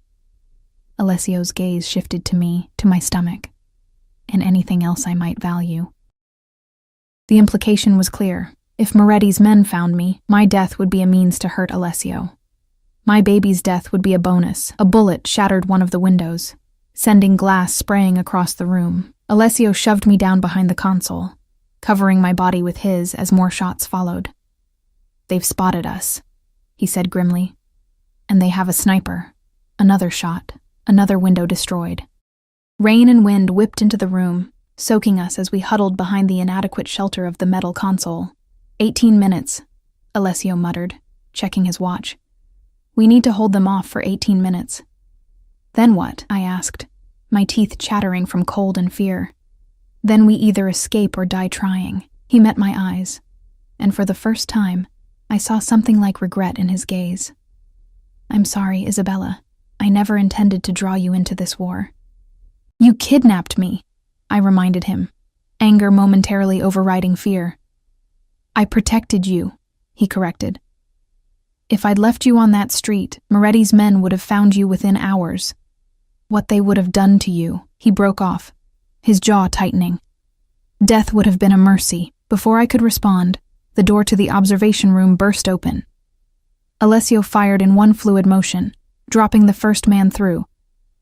Alessio's gaze shifted to me, to my stomach, and anything else I might value. The implication was clear. If Moretti's men found me, my death would be a means to hurt Alessio. My baby's death would be a bonus. A bullet shattered one of the windows, sending glass spraying across the room. Alessio shoved me down behind the console, covering my body with his as more shots followed. "They've spotted us," he said grimly. "And they have a sniper." Another shot, another window destroyed. Rain and wind whipped into the room, soaking us as we huddled behind the inadequate shelter of the metal console. 18 minutes, Alessio muttered, checking his watch. "We need to hold them off for 18 minutes. "Then what?" I asked, my teeth chattering from cold and fear. "Then we either escape or die trying." He met my eyes, and for the first time, I saw something like regret in his gaze. "I'm sorry, Isabella. I never intended to draw you into this war." "You kidnapped me!" I reminded him, anger momentarily overriding fear. I protected you, he corrected. If I'd left you on that street, Moretti's men would have found you within hours. What they would have done to you, he broke off, his jaw tightening. Death would have been a mercy. Before I could respond, the door to the observation room burst open. Alessio fired in one fluid motion, dropping the first man through,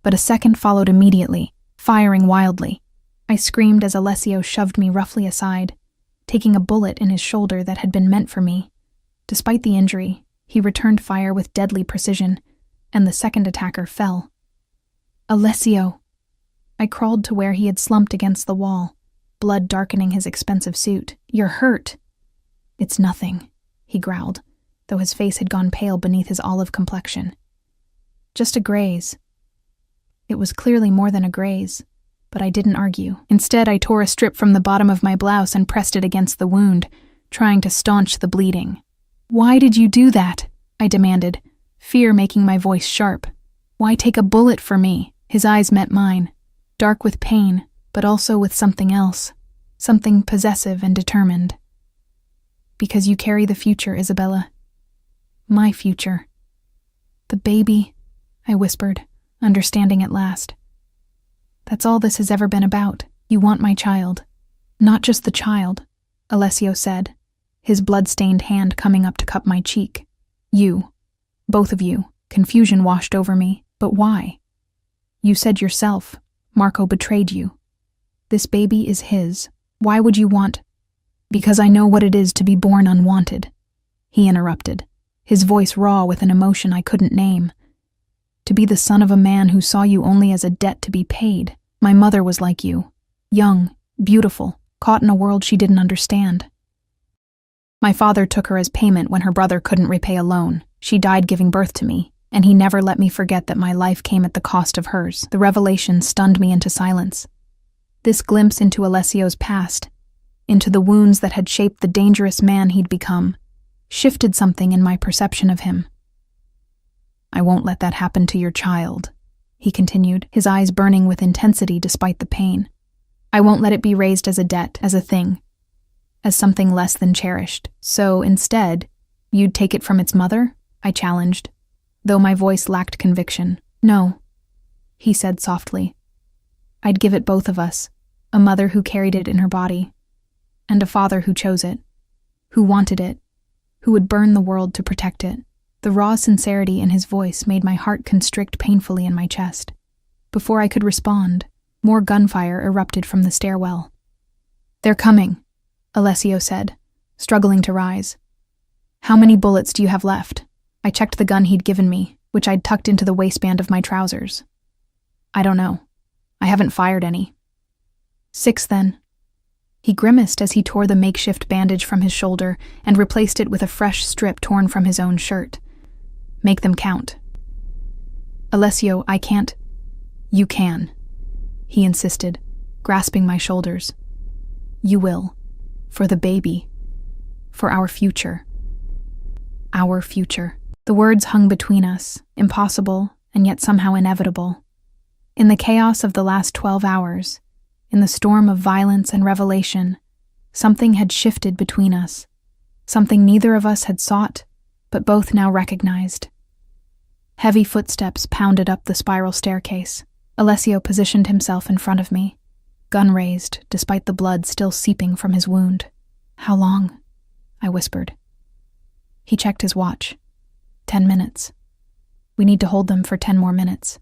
but a second followed immediately, firing wildly. I screamed as Alessio shoved me roughly aside, taking a bullet in his shoulder that had been meant for me. Despite the injury, he returned fire with deadly precision, and the second attacker fell. Alessio! I crawled to where he had slumped against the wall, blood darkening his expensive suit. You're hurt. It's nothing, he growled, though his face had gone pale beneath his olive complexion. Just a graze. It was clearly more than a graze, but I didn't argue. Instead, I tore a strip from the bottom of my blouse and pressed it against the wound, trying to staunch the bleeding. Why did you do that? I demanded, fear making my voice sharp. Why take a bullet for me? His eyes met mine, dark with pain, but also with something else, something possessive and determined. Because you carry the future, Isabella. My future. The baby, I whispered, understanding at last. That's all this has ever been about. You want my child. Not just the child, Alessio said, his blood-stained hand coming up to cup my cheek. You. Both of you. Confusion washed over me. But why? You said yourself, Marco betrayed you. This baby is his. Why would you want? Because I know what it is to be born unwanted, he interrupted, his voice raw with an emotion I couldn't name. To be the son of a man who saw you only as a debt to be paid. My mother was like you, young, beautiful, caught in a world she didn't understand. My father took her as payment when her brother couldn't repay a loan. She died giving birth to me, and he never let me forget that my life came at the cost of hers. The revelation stunned me into silence. This glimpse into Alessio's past, into the wounds that had shaped the dangerous man he'd become, shifted something in my perception of him. I won't let that happen to your child, he continued, his eyes burning with intensity despite the pain. I won't let it be raised as a debt, as a thing, as something less than cherished. So, instead, you'd take it from its mother? I challenged, though my voice lacked conviction. No, he said softly. I'd give it both of us, a mother who carried it in her body, and a father who chose it, who wanted it, who would burn the world to protect it. The raw sincerity in his voice made my heart constrict painfully in my chest. Before I could respond, more gunfire erupted from the stairwell. They're coming, Alessio said, struggling to rise. How many bullets do you have left? I checked the gun he'd given me, which I'd tucked into the waistband of my trousers. I don't know. I haven't fired any. 6 then. He grimaced as he tore the makeshift bandage from his shoulder and replaced it with a fresh strip torn from his own shirt. Make them count. Alessio, I can't. You can, he insisted, grasping my shoulders. You will. For the baby. For our future. Our future. The words hung between us, impossible and yet somehow inevitable. In the chaos of the last 12 hours, in the storm of violence and revelation, something had shifted between us, something neither of us had sought, but both now recognized. Heavy footsteps pounded up the spiral staircase. Alessio positioned himself in front of me, gun raised, despite the blood still seeping from his wound. How long? I whispered. He checked his watch. 10 minutes. We need to hold them for 10 more minutes.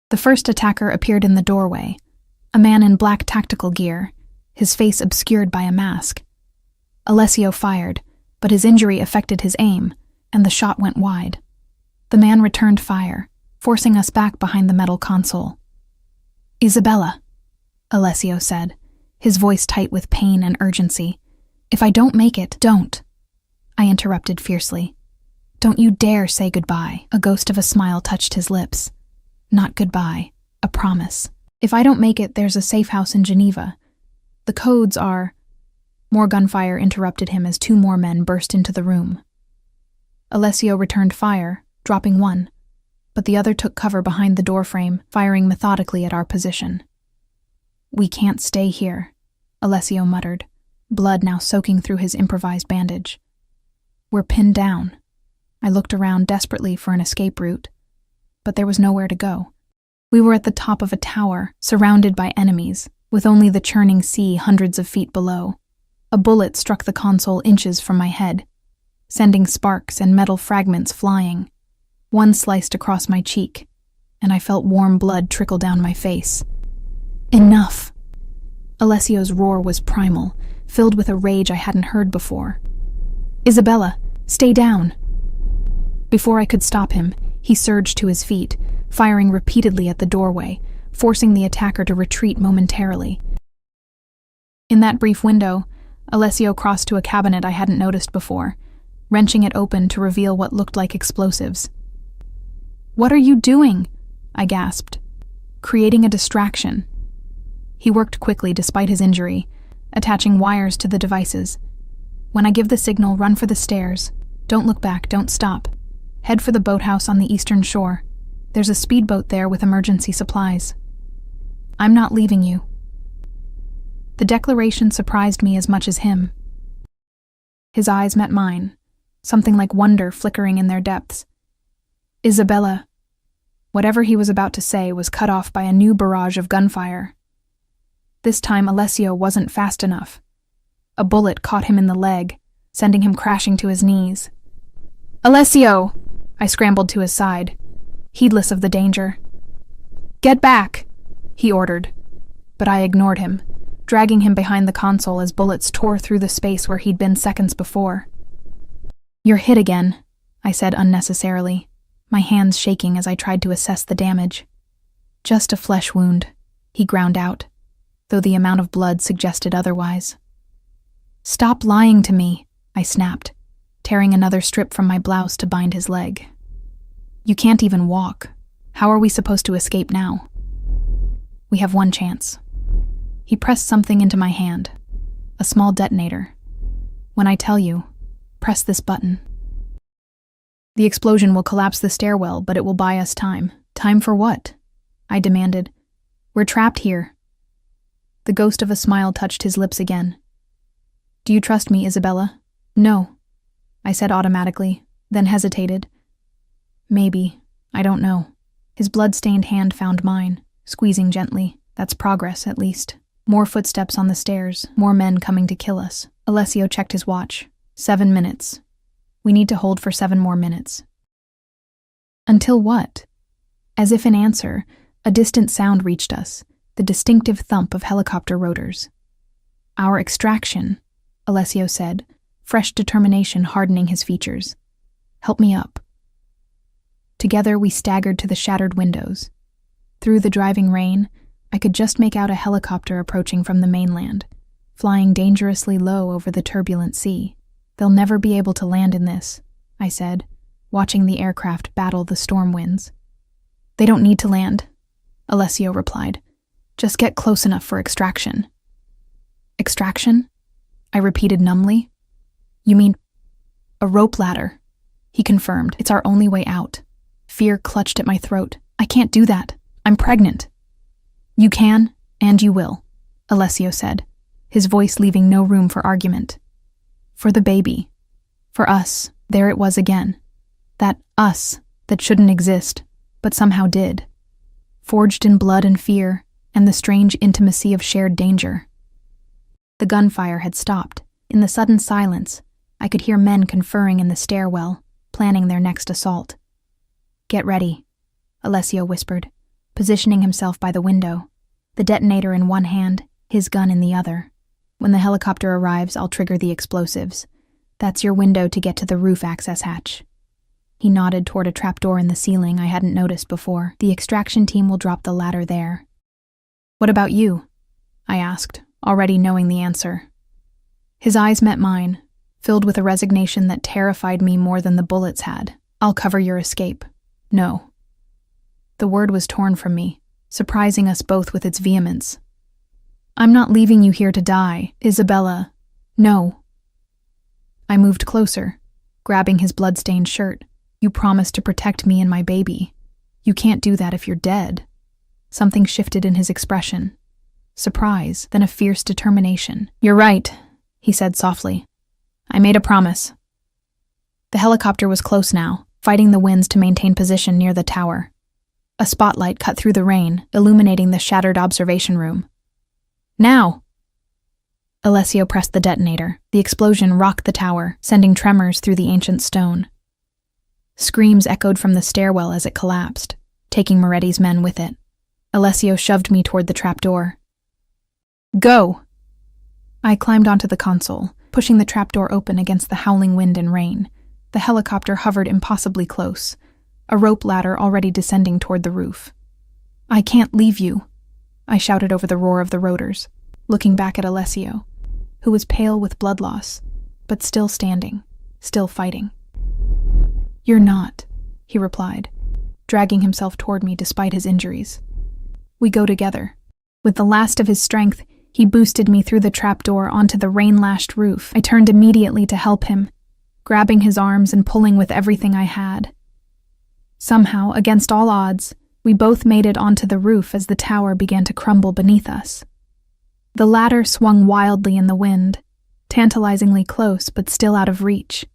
The first attacker appeared in the doorway, a man in black tactical gear, his face obscured by a mask. Alessio fired, but his injury affected his aim, and the shot went wide. The man returned fire, forcing us back behind the metal console. Isabella, Alessio said, his voice tight with pain and urgency. If I don't make it, don't. I interrupted fiercely. Don't you dare say goodbye. A ghost of a smile touched his lips. Not goodbye, a promise. If I don't make it, there's a safe house in Geneva. The codes are... More gunfire interrupted him as 2 more men burst into the room. Alessio returned fire, dropping one, but the other took cover behind the doorframe, firing methodically at our position. "We can't stay here," Alessio muttered, blood now soaking through his improvised bandage. "We're pinned down." I looked around desperately for an escape route, but there was nowhere to go. We were at the top of a tower, surrounded by enemies, with only the churning sea hundreds of feet below. A bullet struck the console inches from my head, sending sparks and metal fragments flying. One sliced across my cheek, and I felt warm blood trickle down my face. "Enough!" Alessio's roar was primal, filled with a rage I hadn't heard before. "Isabella, stay down!" Before I could stop him, he surged to his feet, firing repeatedly at the doorway, forcing the attacker to retreat momentarily. In that brief window, Alessio crossed to a cabinet I hadn't noticed before, wrenching it open to reveal what looked like explosives. "What are you doing?" I gasped. "Creating a distraction." He worked quickly despite his injury, attaching wires to the devices. "When I give the signal, run for the stairs. Don't look back, don't stop. Head for the boathouse on the eastern shore. There's a speedboat there with emergency supplies. I'm not leaving you." The declaration surprised me as much as him. His eyes met mine, something like wonder flickering in their depths. "Isabella." Whatever he was about to say was cut off by a new barrage of gunfire. This time Alessio wasn't fast enough. A bullet caught him in the leg, sending him crashing to his knees. "Alessio!" I scrambled to his side, heedless of the danger. "Get back!" he ordered, but I ignored him, dragging him behind the console as bullets tore through the space where he'd been seconds before. "You're hit again," I said unnecessarily, my hands shaking as I tried to assess the damage. "Just a flesh wound," he ground out, though the amount of blood suggested otherwise. "Stop lying to me," I snapped, tearing another strip from my blouse to bind his leg. "You can't even walk. How are we supposed to escape now?" "We have one chance." He pressed something into my hand, a small detonator. "When I tell you, press this button. The explosion will collapse the stairwell, but it will buy us time." "Time for what?" I demanded. "We're trapped here." The ghost of a smile touched his lips again. "Do you trust me, Isabella?" "No," I said automatically, then hesitated. "Maybe. I don't know." His blood-stained hand found mine, squeezing gently. "That's progress, at least." More footsteps on the stairs, more men coming to kill us. Alessio checked his watch. 7 minutes. We need to hold for 7 more minutes. Until what? As if in answer, a distant sound reached us, the distinctive thump of helicopter rotors. "Our extraction," Alessio said, fresh determination hardening his features. "Help me up." Together we staggered to the shattered windows. Through the driving rain, I could just make out a helicopter approaching from the mainland, flying dangerously low over the turbulent sea. "They'll never be able to land in this," I said, watching the aircraft battle the storm winds. "They don't need to land," Alessio replied. "Just get close enough for extraction." "Extraction?" I repeated numbly. "You mean a rope ladder?" He confirmed. "It's our only way out." Fear clutched at my throat. "I can't do that. I'm pregnant." "You can, and you will," Alessio said, his voice leaving no room for argument. "For the baby. For us." There it was again. That us that shouldn't exist, but somehow did. Forged in blood and fear, and the strange intimacy of shared danger. The gunfire had stopped. In the sudden silence, I could hear men conferring in the stairwell, planning their next assault. "Get ready," Alessio whispered, positioning himself by the window, the detonator in one hand, his gun in the other. "When the helicopter arrives, I'll trigger the explosives. That's your window to get to the roof access hatch." He nodded toward a trapdoor in the ceiling I hadn't noticed before. "The extraction team will drop the ladder there." "What about you?" I asked, already knowing the answer. His eyes met mine, filled with a resignation that terrified me more than the bullets had. "I'll cover your escape." "No." The word was torn from me, surprising us both with its vehemence. "I'm not leaving you here to die, Isabella. No." I moved closer, grabbing his blood-stained shirt. "You promised to protect me and my baby. You can't do that if you're dead." Something shifted in his expression. surprise, then a fierce determination. "You're right," he said softly. "I made a promise." The helicopter was close now, fighting the winds to maintain position near the tower. A spotlight cut through the rain, illuminating the shattered observation room. "Now!" Alessio pressed the detonator. The explosion rocked the tower, sending tremors through the ancient stone. Screams echoed from the stairwell as it collapsed, taking Moretti's men with it. Alessio shoved me toward the trapdoor. "Go!" I climbed onto the console, pushing the trapdoor open against the howling wind and rain. The helicopter hovered impossibly close, a rope ladder already descending toward the roof. "I can't leave you," I shouted over the roar of the rotors, looking back at Alessio, who was pale with blood loss, but still standing, still fighting. "You're not," he replied, dragging himself toward me despite his injuries. "We go together." With the last of his strength, he boosted me through the trapdoor onto the rain-lashed roof. I turned immediately to help him, grabbing his arms and pulling with everything I had. Somehow, against all odds, we both made it onto the roof as the tower began to crumble beneath us. The ladder swung wildly in the wind, tantalizingly close but still out of reach.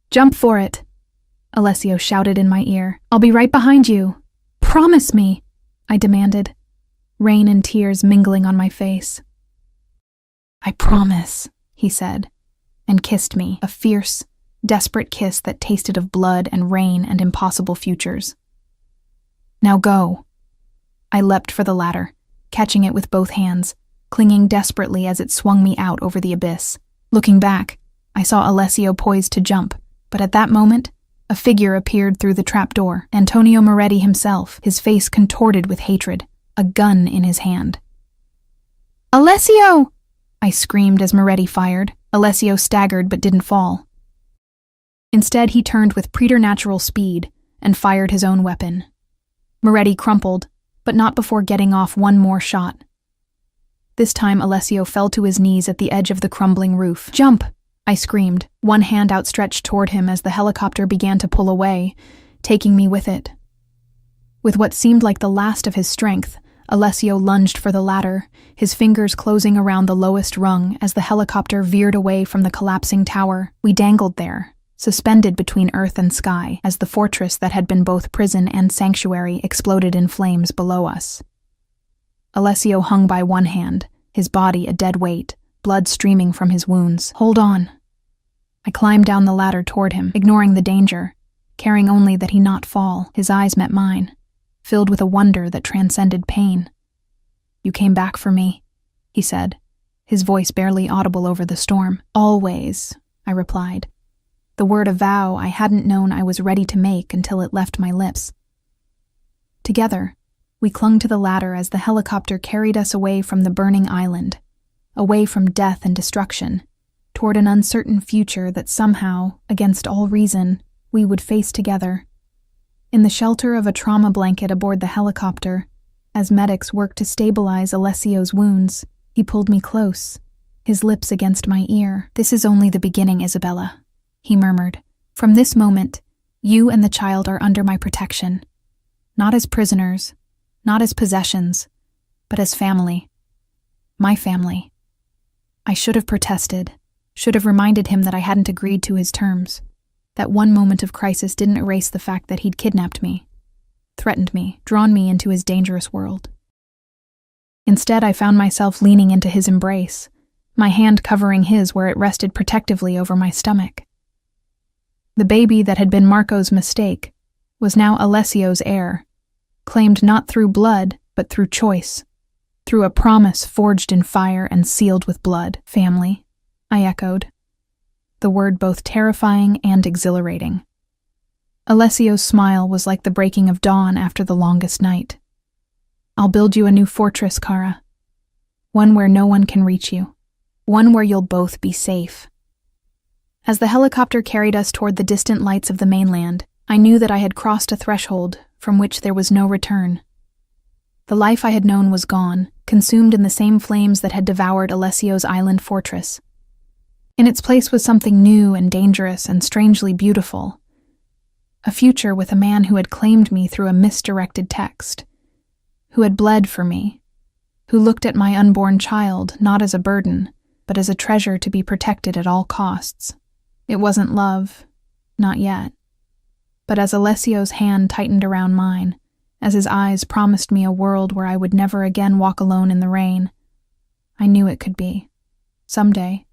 "Jump for it," Alessio shouted in my ear. "I'll be right behind you. Promise me," I demanded, rain and tears mingling on my face. "I promise," he said, and kissed me, a fierce, desperate kiss that tasted of blood and rain and impossible futures. "Now go." I leapt for the ladder, catching it with both hands, clinging desperately as it swung me out over the abyss. Looking back, I saw Alessio poised to jump, but at that moment, a figure appeared through the trapdoor, Antonio Moretti himself, his face contorted with hatred, a gun in his hand. "Alessio!" I screamed as Moretti fired. Alessio staggered but didn't fall. Instead, he turned with preternatural speed and fired his own weapon. Moretti crumpled, but not before getting off one more shot. This time, Alessio fell to his knees at the edge of the crumbling roof. "Jump!" I screamed, one hand outstretched toward him as the helicopter began to pull away, taking me with it. With what seemed like the last of his strength, Alessio lunged for the ladder, his fingers closing around the lowest rung as the helicopter veered away from the collapsing tower. We dangled there, suspended between earth and sky, as the fortress that had been both prison and sanctuary exploded in flames below us. Alessio hung by one hand, his body a dead weight, blood streaming from his wounds. "Hold on." I climbed down the ladder toward him, ignoring the danger, caring only that he not fall. His eyes met mine, filled with a wonder that transcended pain. "You came back for me," he said, his voice barely audible over the storm. "Always," I replied, the word a vow I hadn't known I was ready to make until it left my lips. Together, we clung to the ladder as the helicopter carried us away from the burning island, away from death and destruction, toward an uncertain future that somehow, against all reason, we would face together. In the shelter of a trauma blanket aboard the helicopter, as medics worked to stabilize Alessio's wounds, he pulled me close, his lips against my ear. "This is only the beginning, Isabella," he murmured. "From this moment, you and the child are under my protection. Not as prisoners, not as possessions, but as family. My family." I should have protested, should have reminded him that I hadn't agreed to his terms. That one moment of crisis didn't erase the fact that he'd kidnapped me, threatened me, drawn me into his dangerous world. Instead, I found myself leaning into his embrace, my hand covering his where it rested protectively over my stomach. The baby that had been Marco's mistake was now Alessio's heir, claimed not through blood, but through choice, through a promise forged in fire and sealed with blood. "Family," I echoed, the word both terrifying and exhilarating. Alessio's smile was like the breaking of dawn after the longest night. "I'll build you a new fortress, Kara. One where no one can reach you. One where you'll both be safe." As the helicopter carried us toward the distant lights of the mainland, I knew that I had crossed a threshold from which there was no return. The life I had known was gone, consumed in the same flames that had devoured Alessio's island fortress. In its place was something new and dangerous and strangely beautiful. A future with a man who had claimed me through a misdirected text, who had bled for me, who looked at my unborn child not as a burden, but as a treasure to be protected at all costs. It wasn't love, not yet. But as Alessio's hand tightened around mine, as his eyes promised me a world where I would never again walk alone in the rain, I knew it could be. Someday.